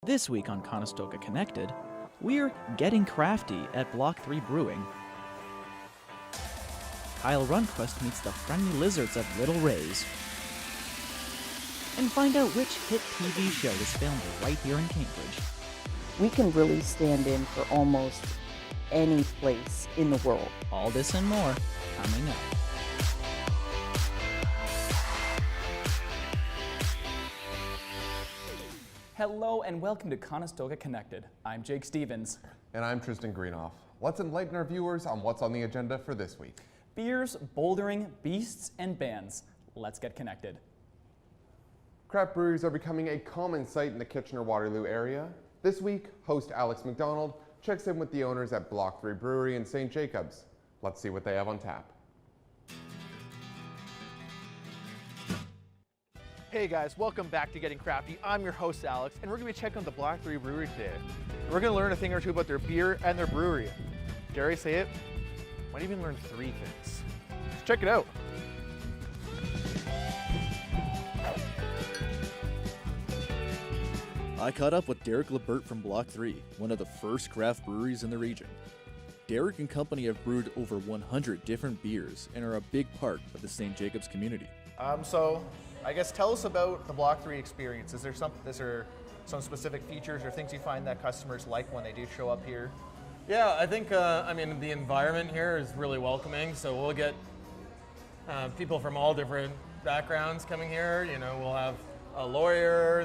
This week on Conestoga Connected, we're getting crafty at Block 3 Brewing. Kyle Runquist meets the friendly lizards of Little Rays. And find out which hit TV show is filmed right here in Cambridge. We can really stand in for almost any place in the world. All this and more coming up. Hello and welcome to Conestoga Connected. I'm Jake Stevens. And I'm Tristan Greenoff. Let's enlighten our viewers on what's on the agenda for this week. Beers, bouldering, beasts, and bands. Let's get connected. Craft breweries are becoming a common sight in the Kitchener-Waterloo area. This week, host Alex McDonald checks in with the owners at Block 3 Brewery in St. Jacobs. Let's see what they have on tap. Hey guys, welcome back to Getting Crafty. I'm your host Alex, and we're going to be checking out the Block 3 Brewery today. We're going to learn a thing or two about their beer and their brewery. Dare I say it? Might even learn 3 things. Let's check it out. I caught up with Derek Lebert from Block 3, one of the first craft breweries in the region. Derek and company have brewed over 100 different beers and are a big part of the St. Jacobs community. So I guess tell us about the Block 3 experience. Is there some specific features or things you find that customers like when they do show up here? Yeah, I think, the environment here is really welcoming, so we'll get people from all different backgrounds coming here. You know, we'll have a lawyer,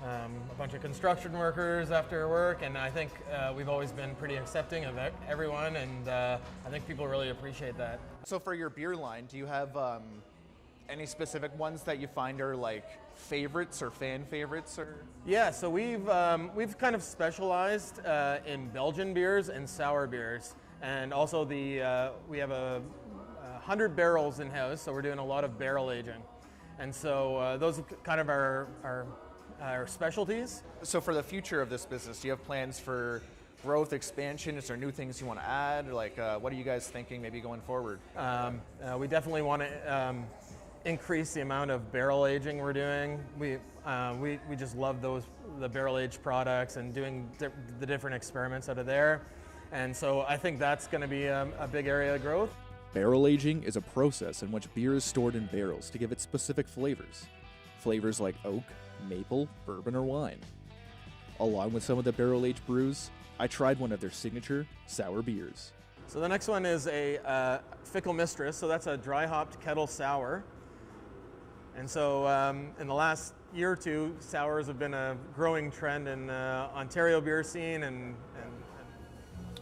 a bunch of construction workers after work, and I think we've always been pretty accepting of everyone, and I think people really appreciate that. So for your beer line, do you have any specific ones that you find are like favorites or fan favorites? Or Yeah, so we've kind of specialized in Belgian beers and sour beers, and also we have 100 barrels in house, so we're doing a lot of barrel aging, and so those are kind of our specialties. So for the future of this business, do you have plans for growth, expansion? Is there new things you want to add? Like, what are you guys thinking maybe going forward? We definitely want to increase the amount of barrel aging we're doing. We just love the barrel aged products and doing the different experiments out of there. And so I think that's going to be a big area of growth. Barrel aging is a process in which beer is stored in barrels to give it specific flavors. Flavors like oak, maple, bourbon, or wine. Along with some of the barrel-aged brews, I tried one of their signature sour beers. So the next one is a Fickle Mistress, so that's a dry hopped kettle sour. And so in the last year or two, sours have been a growing trend in Ontario beer scene, and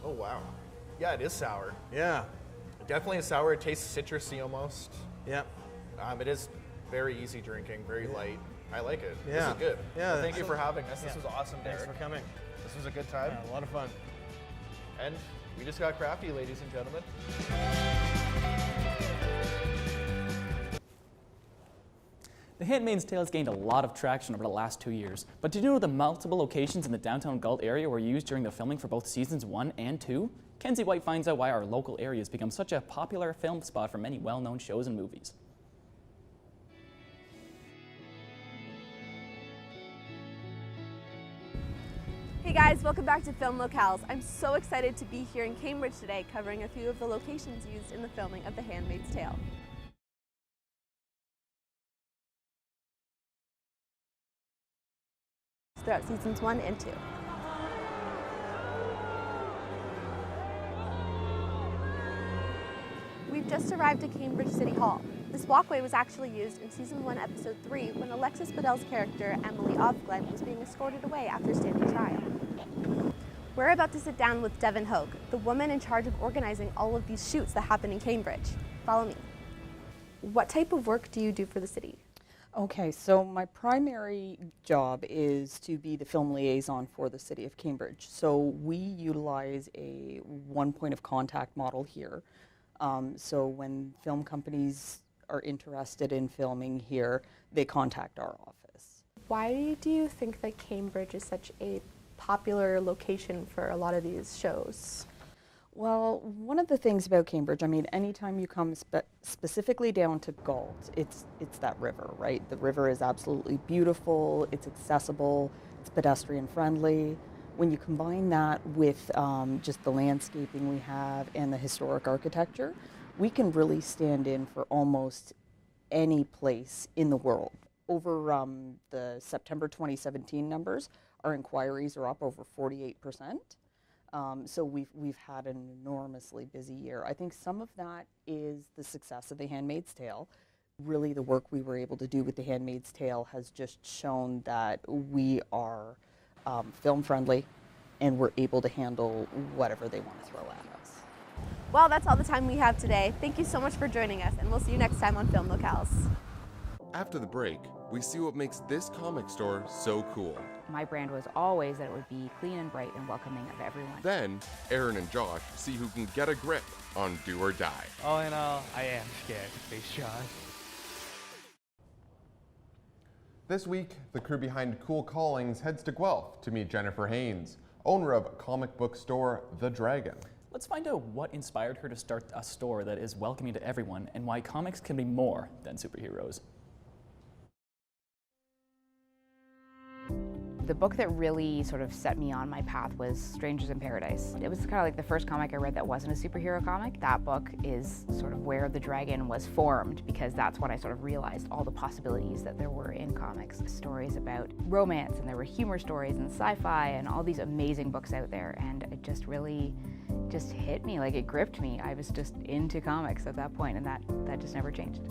Oh wow, yeah, it is sour. yeah, Definitely a sour. It tastes citrusy almost. yeah. It is very easy drinking, very light. I like it. Yeah. This is good. Yeah, Well, thank you so- for having us. This yeah. was awesome, Thanks Derek. for coming. This was a good time. Yeah, a lot of fun. And we just got crafty, ladies and gentlemen. The Handmaid's Tale has gained a lot of traction over the last 2 years, but did you know the multiple locations in the downtown Galt area were used during the filming for both seasons 1 and 2? Kenzie White finds out why our local area has become such a popular film spot for many well-known shows and movies. Hey guys, welcome back to Film Locales. I'm so excited to be here in Cambridge today covering a few of the locations used in the filming of The Handmaid's Tale. Throughout seasons 1 and 2. We've just arrived at Cambridge City Hall. This walkway was actually used in season 1, episode 3, when Alexis Bedell's character, Emily Ovglen, was being escorted away after standing trial. We're about to sit down with Devin Hogue, the woman in charge of organizing all of these shoots that happen in Cambridge. Follow me. What type of work do you do for the city? Okay, so my primary job is to be the film liaison for the city of Cambridge. So we utilize a one point of contact model here. So when film companies are interested in filming here, they contact our office. Why do you think that Cambridge is such a popular location for a lot of these shows? Well, one of the things about Cambridge, I mean, anytime you come specifically down to Galt, it's that river, right? The river is absolutely beautiful, it's accessible, It's pedestrian friendly. When you combine that with just the landscaping we have and the historic architecture, we can really stand in for almost any place in the world. Over the September 2017 numbers, our inquiries are up over 48%. So we've had an enormously busy year. I think some of that is the success of The Handmaid's Tale. Really, the work we were able to do with The Handmaid's Tale has just shown that we are film friendly and we're able to handle whatever they want to throw at us. Well, that's all the time we have today. Thank you so much for joining us, and we'll see you next time on Film Locales. After the break, we see what makes this comic store so cool. My brand was always that it would be clean and bright and welcoming of everyone. Then, Aaron and Josh see who can get a grip on Do or Die. All in all, I am scared to face Josh. This week, the crew behind Cool Callings heads to Guelph to meet Jennifer Haynes, owner of comic book store The Dragon. Let's find out what inspired her to start a store that is welcoming to everyone and why comics can be more than superheroes. The book that really sort of set me on my path was Strangers in Paradise. It was kind of like the first comic I read that wasn't a superhero comic. That book is sort of where the dragon was formed, because that's when I sort of realized all the possibilities that there were in comics. Stories about romance, and there were humor stories and sci-fi and all these amazing books out there, and it just really just hit me, like it gripped me. I was just into comics at that point, and that just never changed.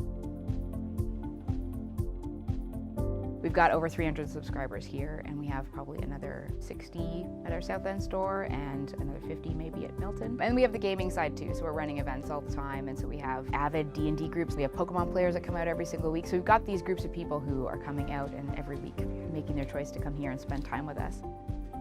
We've got over 300 subscribers here, and we have probably another 60 at our South End store and another 50 maybe at Milton. And we have the gaming side too, so we're running events all the time, and so we have avid D&D groups. We have Pokemon players that come out every single week. So we've got these groups of people who are coming out and every week making their choice to come here and spend time with us.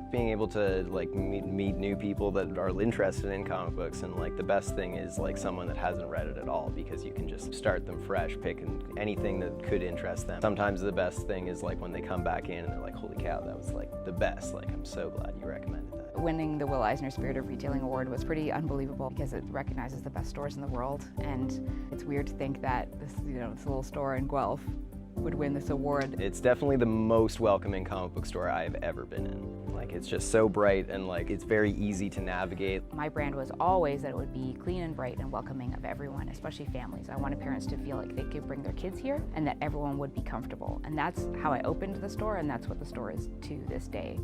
Being able to like meet new people that are interested in comic books, and like the best thing is like someone that hasn't read it at all, because you can just start them fresh, picking anything that could interest them. Sometimes the best thing is like when they come back in and they're like, holy cow, that was like the best. Like, I'm so glad you recommended that. Winning the Will Eisner Spirit of Retailing Award was pretty unbelievable, because it recognizes the best stores in the world, and it's weird to think that this little store in Guelph would win this award. It's definitely the most welcoming comic book store I've ever been in. Like, it's just so bright, and like it's very easy to navigate. My brand was always that it would be clean and bright and welcoming of everyone, especially families. I wanted parents to feel like they could bring their kids here and that everyone would be comfortable. And that's how I opened the store, and that's what the store is to this day.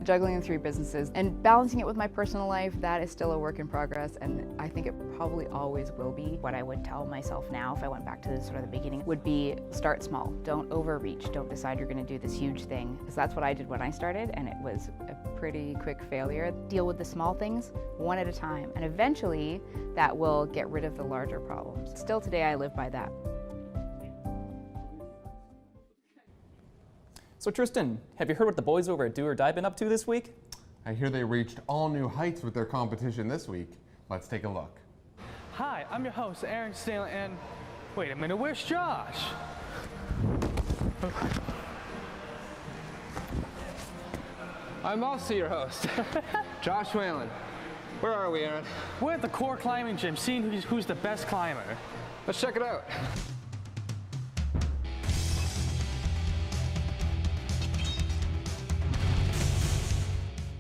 Juggling the 3 businesses and balancing it with my personal life, that is still a work in progress, and I think it probably always will be. What I would tell myself now, if I went back to sort of the beginning, would be start small. Don't overreach. Don't decide you're going to do this huge thing, because that's what I did when I started, and it was a pretty quick failure. Deal with the small things one at a time, and eventually that will get rid of the larger problems. Still today, I live by that. So Tristan, have you heard what the boys over at Do or Die been up to this week? I hear they reached all new heights with their competition this week. Let's take a look. Hi, I'm your host, Aaron Stanley, and wait a minute, where's Josh? I'm also your host, Josh Whalen. Where are we, Aaron? We're at the core climbing gym, seeing who's the best climber. Let's check it out.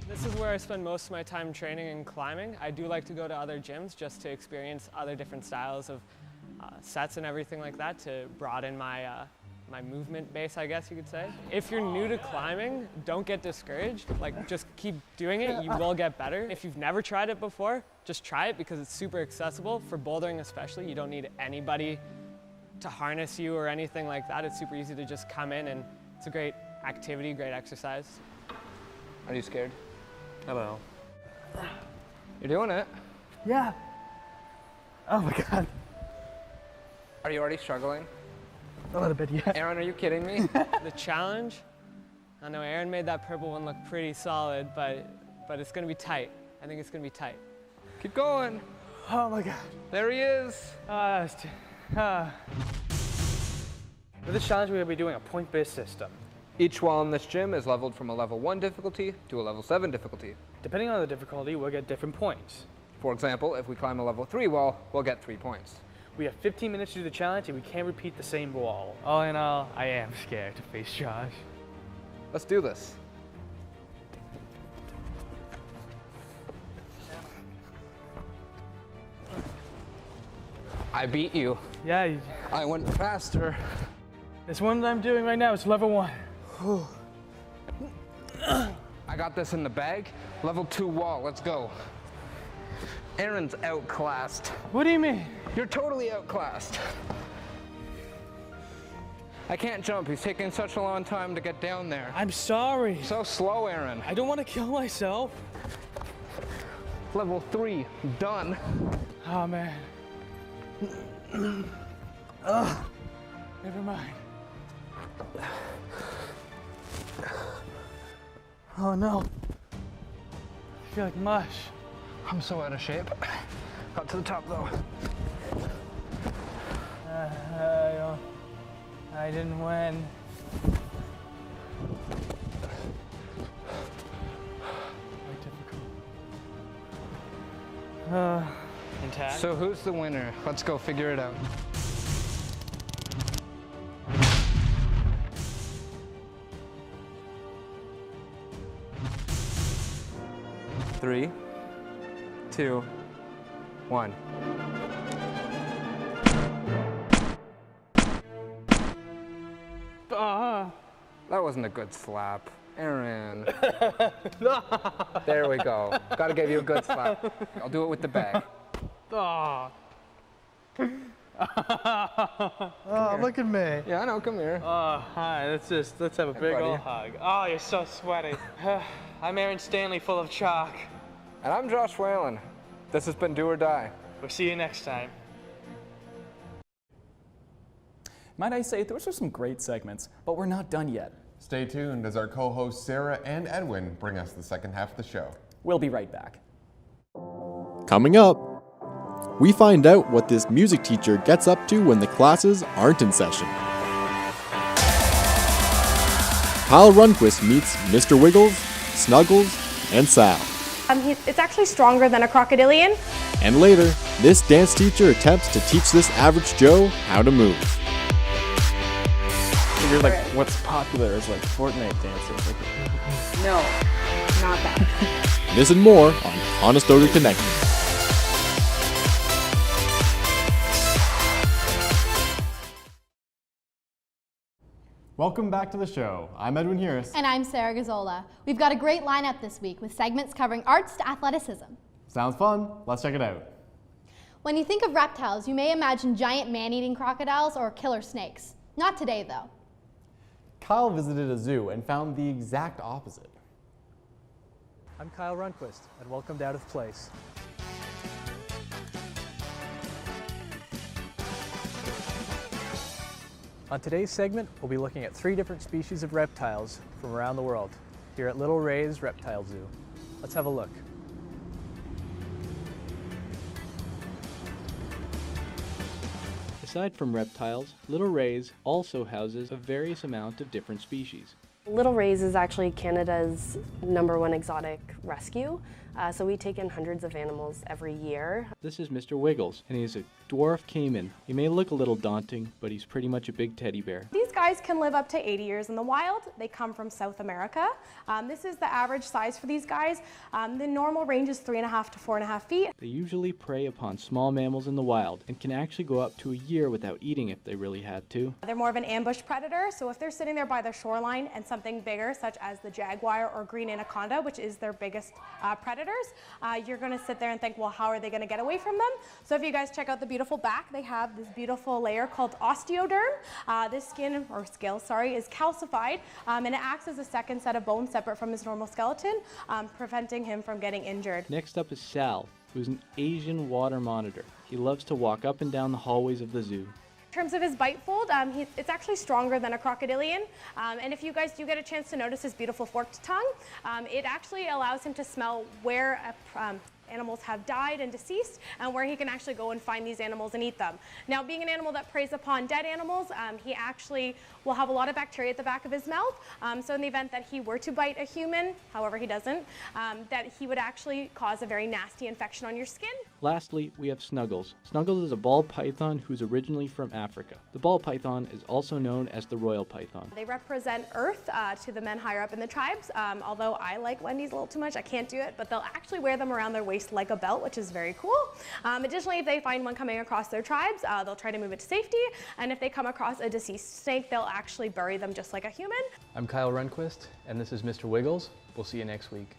This is where I spend most of my time training and climbing. I do like to go to other gyms just to experience other different styles of sets and everything like that, to broaden my my movement base, I guess you could say. If you're new to climbing, don't get discouraged. Like, just keep doing it, you will get better. If you've never tried it before, just try it, because it's super accessible. For bouldering especially, you don't need anybody to harness you or anything like that. It's super easy to just come in, and it's a great activity, great exercise. Are you scared? Hello. You're doing it. Yeah. Oh my God. Are you already struggling? A little bit, yeah. Aaron, are you kidding me? The challenge, I know Aaron made that purple one look pretty solid, but it's gonna be tight. I think it's gonna be tight. Keep going. Oh my God. There he is. For this challenge, we're gonna be doing a point-based system. Each wall in this gym is leveled from a level 1 difficulty to a level 7 difficulty. Depending on the difficulty, we'll get different points. For example, if we climb a level 3 wall, we'll get 3 points. We have 15 minutes to do the challenge, and we can't repeat the same wall. All in all, I am scared to face Josh. Let's do this. I beat you. Yeah, I went faster. this one that I'm doing right now is level 1. I got this in the bag. Level 2 wall, let's go. Aaron's outclassed. What do you mean? You're totally outclassed. I can't jump, he's taking such a long time to get down there. I'm sorry. So slow, Aaron. I don't want to kill myself. Level 3, done. Oh man. Never mind. Oh no. I feel like mush. I'm so out of shape. Got to the top though. I didn't win. Quite difficult. Intact. So who's the winner? Let's go figure it out. Three, 2, 1. That wasn't a good slap. Aaron. There we go. Gotta give you a good slap. I'll do it with the bag. Oh, look at me. Yeah, I know, come here. Oh, hi, let's have a big buddy. old hug. Oh, you're so sweaty. I'm Aaron Stanley, full of chalk. And I'm Josh Whalen. This has been Do or Die. We'll see you next time. Might I say, those are some great segments, but we're not done yet. Stay tuned as our co-hosts Sarah and Edwin bring us the second half of the show. We'll be right back. Coming up, we find out what this music teacher gets up to when the classes aren't in session. Kyle Runquist meets Mr. Wiggles, Snuggles, and Sal. It's actually stronger than a crocodilian. And later, this dance teacher attempts to teach this average Joe how to move. You're like, what's popular is like Fortnite dancers. Like, No, not that. This and more on Conestoga Connected. Welcome back to the show. I'm Edwin Harris. And I'm Sarah Gazzola. We've got a great lineup this week with segments covering arts to athleticism. Sounds fun. Let's check it out. When you think of reptiles, you may imagine giant man-eating crocodiles or killer snakes. Not today, though. Kyle visited a zoo and found the exact opposite. I'm Kyle Runquist, and welcome to Out of Place. On today's segment, we'll be looking at 3 different species of reptiles from around the world, here at Little Ray's Reptile Zoo. Let's have a look. Aside from reptiles, Little Ray's also houses a various amount of different species. Little Ray's is actually Canada's #1 exotic rescue, so we take in hundreds of animals every year. This is Mr. Wiggles, and he's a dwarf caiman. He may look a little daunting, but he's pretty much a big teddy bear. These guys can live up to 80 years in the wild. They come from South America. This is the average size for these guys. The normal range is 3.5 to 4.5 feet. They usually prey upon small mammals in the wild and can actually go up to a year without eating if they really had to. They're more of an ambush predator, so if they're sitting there by the shoreline and something bigger, such as the jaguar or green anaconda, which is their biggest predators, you're going to sit there and think, well, how are they going to get away from them? So if you guys check out the beautiful back, they have this beautiful layer called osteoderm. This skin, or scale, sorry, is calcified, and it acts as a second set of bones separate from his normal skeleton, preventing him from getting injured. Next up is Sal, who's an Asian water monitor. He loves to walk up and down the hallways of the zoo. In terms of his bite fold, it's actually stronger than a crocodilian, and if you guys do get a chance to notice his beautiful forked tongue, it actually allows him to smell where animals have died and deceased, and where he can actually go and find these animals and eat them. Now, being an animal that preys upon dead animals, he actually will have a lot of bacteria at the back of his mouth, so in the event that he were to bite a human, however he doesn't, that he would actually cause a very nasty infection on your skin. Lastly, we have Snuggles. Snuggles is a ball python who's originally from Africa. The ball python is also known as the royal python. They represent Earth to the men higher up in the tribes, although I like Wendy's a little too much, I can't do it, but they'll actually wear them around their waist waist like a belt, which is very cool. Additionally, if they find one coming across their tribes, they'll try to move it to safety. And if they come across a deceased snake, they'll actually bury them just like a human. I'm Kyle Runquist, and this is Mr. Wiggles. We'll see you next week.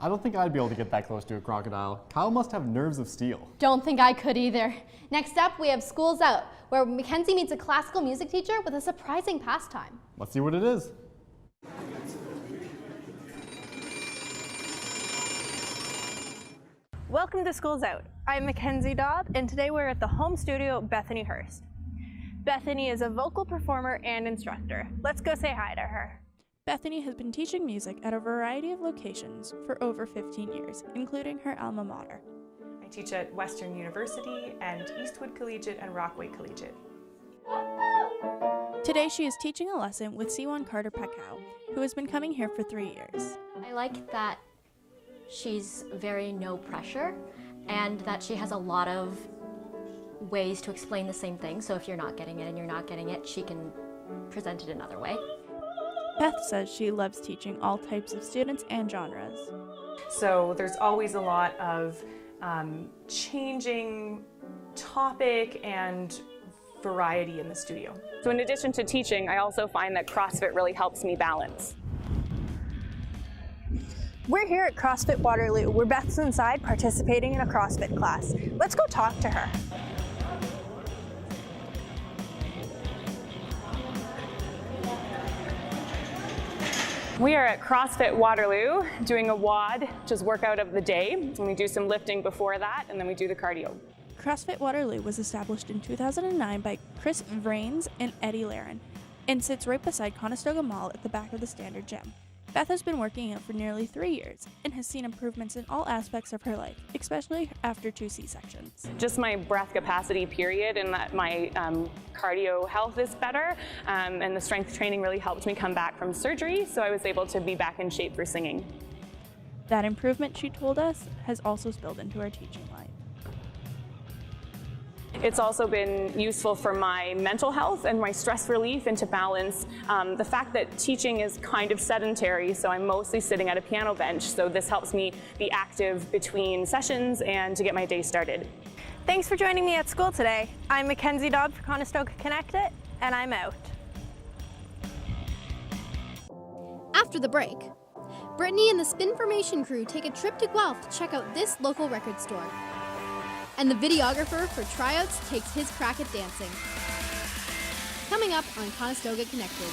I don't think I'd be able to get that close to a crocodile. Kyle must have nerves of steel. Don't think I could either. Next up, we have Schools Out, where Mackenzie meets a classical music teacher with a surprising pastime. Let's see what it is. Welcome to Schools Out. I'm Mackenzie Dobb, and today we're at the home studio of Bethany Hurst. Bethany is a vocal performer and instructor. Let's go say hi to her. Bethany has been teaching music at a variety of locations for over 15 years, including her alma mater. I teach at Western University and Eastwood Collegiate and Rockaway Collegiate. Today she is teaching a lesson with C1 Carter Pekau, who has been coming here for 3 years. I like that she's very no pressure and that she has a lot of ways to explain the same thing. So if you're not getting it and you're not getting it, she can present it another way. Beth says she loves teaching all types of students and genres. So there's always a lot of changing topic and variety in the studio. So in addition to teaching, I also find that CrossFit really helps me balance. We're here at CrossFit Waterloo, where Beth's inside participating in a CrossFit class. Let's go talk to her. We are at CrossFit Waterloo doing a WOD, which is workout of the day. And we do some lifting before that, and then we do the cardio. CrossFit Waterloo was established in 2009 by Chris Vrains and Eddie Laren and sits right beside Conestoga Mall at the back of the Standard Gym. Beth has been working out for nearly 3 years and has seen improvements in all aspects of her life, especially after 2 C-sections. Just my breath capacity, period, and that my cardio health is better, and the strength training really helped me come back from surgery, so I was able to be back in shape for singing. That improvement, she told us, has also spilled into her teaching life. It's also been useful for my mental health and my stress relief, and to balance the fact that teaching is kind of sedentary, so I'm mostly sitting at a piano bench, so this helps me be active between sessions and to get my day started. Thanks for joining me at school today. I'm Mackenzie Dobb for Conestoga Connected, and I'm out. After the break, Brittany and the Spinformation crew take a trip to Guelph to check out this local record store. And the videographer for tryouts takes his crack at dancing. Coming up on Conestoga Connected.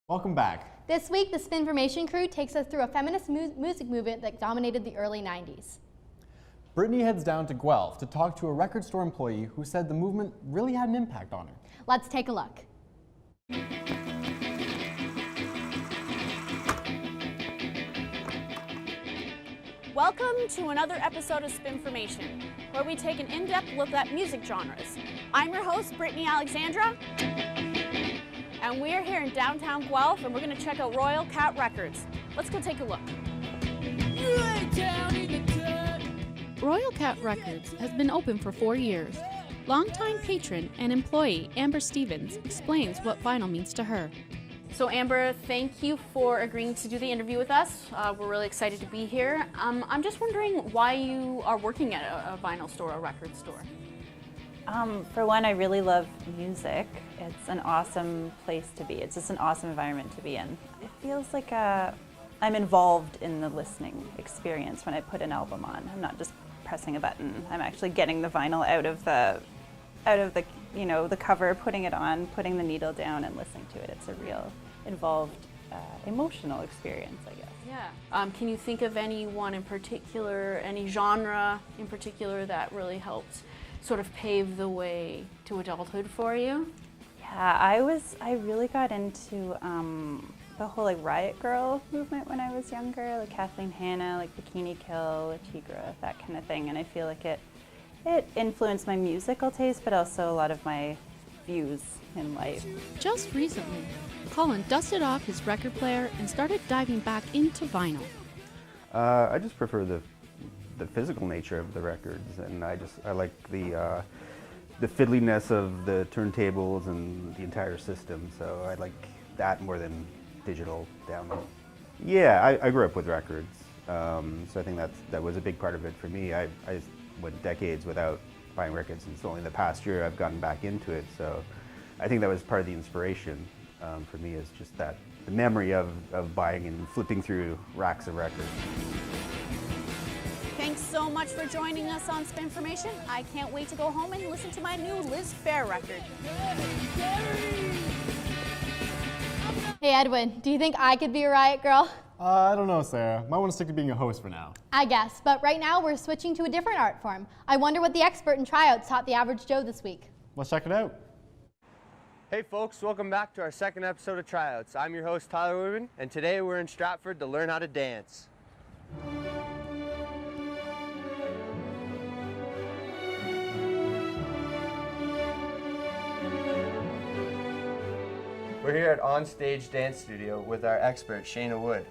Welcome back. This week, the Spinformation crew takes us through a feminist music movement that dominated the early 90s. Brittany heads down to Guelph to talk to a record store employee who said the movement really had an impact on her. Let's take a look. Welcome to another episode of Spinformation, where we take an in-depth look at music genres. I'm your host, Brittany Alexandra, and we are here in downtown Guelph, and we're going to check out Royal Cat Records. Let's go take a look. Royal Cat Records has been open for 4 years. Longtime patron and employee Amber Stevens explains what vinyl means to her. So Amber, thank you for agreeing to do the interview with us. We're really excited to be here. I'm just wondering why you are working at a vinyl store, a record store. For one, I really love music. It's an awesome place to be. It's just an awesome environment to be in. It feels like I'm involved in the listening experience when I put an album on. I'm not just pressing a button. I'm actually getting the vinyl out of the the cover, putting it on, putting the needle down and listening to it. It's a real involved emotional experience, I guess. Yeah. Can you think of anyone in particular, any genre in particular that really helped sort of pave the way to adulthood for you? Yeah, I really got into the whole Riot Girl movement when I was younger, like Kathleen Hanna, like Bikini Kill, La Tigra, that kind of thing, and I feel like it influenced my musical taste, but also a lot of my views in life. Just recently, Colin dusted off his record player and started diving back into vinyl. I just prefer the physical nature of the records, and I like the fiddliness of the turntables and the entire system, so I like that more than digital download. Yeah, I grew up with records, so I think that was a big part of it for me. I went decades without buying records, and it's only the past year I've gotten back into it. So I think that was part of the inspiration for me, is just that the memory of buying and flipping through racks of records. Thanks so much for joining us on Spinformation. I can't wait to go home and listen to my new Liz Phair record. Hey Edwin, do you think I could be a riot girl? I don't know, Sarah. Might want to stick to being a host for now. I guess, but right now we're switching to a different art form. I wonder what the expert in tryouts taught the average Joe this week. Let's check it out. Hey folks, welcome back to our second episode of Tryouts. I'm your host Tyler Woodman, and today we're in Stratford to learn how to dance. We're here at Onstage Dance Studio with our expert, Shayna Wood.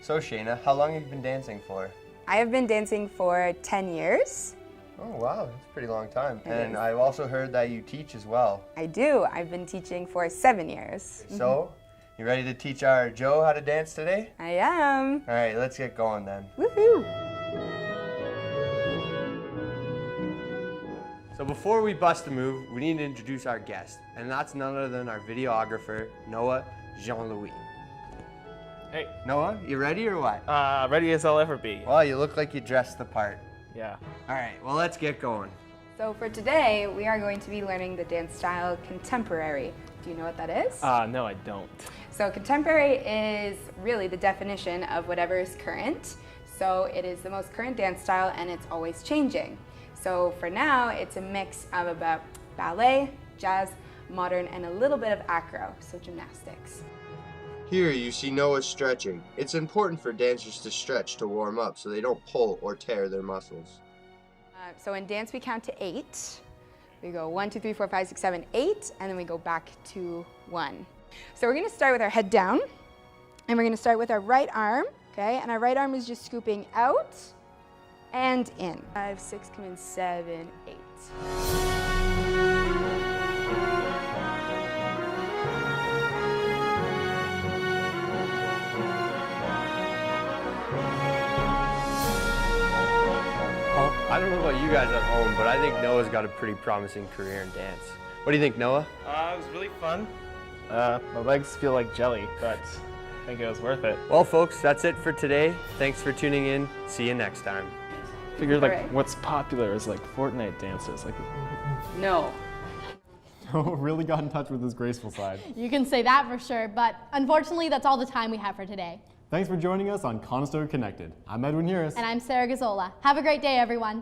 So Shayna, how long have you been dancing for? I have been dancing for 10 years. Oh wow, that's a pretty long time. It And is. I've also heard that you teach as well. I do. I've been teaching for 7 years. So, you ready to teach our Joe how to dance today? I am. All right, let's get going then. Woohoo! So before we bust a move, we need to introduce our guest, and that's none other than our videographer, Noah Jean-Louis. Hey. Noah, you ready or what? Ready as I'll ever be. Well, you look like you dressed the part. Yeah. All right, well, let's get going. So for today, we are going to be learning the dance style contemporary. Do you know what that is? No, I don't. So contemporary is really the definition of whatever is current. So it is the most current dance style, and it's always changing. So for now, it's a mix of about ballet, jazz, modern, and a little bit of acro, so gymnastics. Here you see Noah stretching. It's important for dancers to stretch to warm up so they don't pull or tear their muscles. So in dance, we count to 8. We go 1, 2, 3, 4, 5, 6, 7, 8, and then we go back to 1. So we're gonna start with our head down, and we're gonna start with our right arm, okay? And our right arm is just scooping out and in. 5, 6, come in, 7, 8. I don't know about you guys at home, but I think Noah's got a pretty promising career in dance. What do you think, Noah? It was really fun. My legs feel like jelly, but I think it was worth it. Well, folks, that's it for today. Thanks for tuning in. See you next time. Figured like Alright. what's popular is like Fortnite dances. Like. No. Really got in touch with his graceful side. You can say that for sure, but unfortunately that's all the time we have for today. Thanks for joining us on Conestoga Connected. I'm Edwin Harris. And I'm Sarah Gazzola. Have a great day, everyone.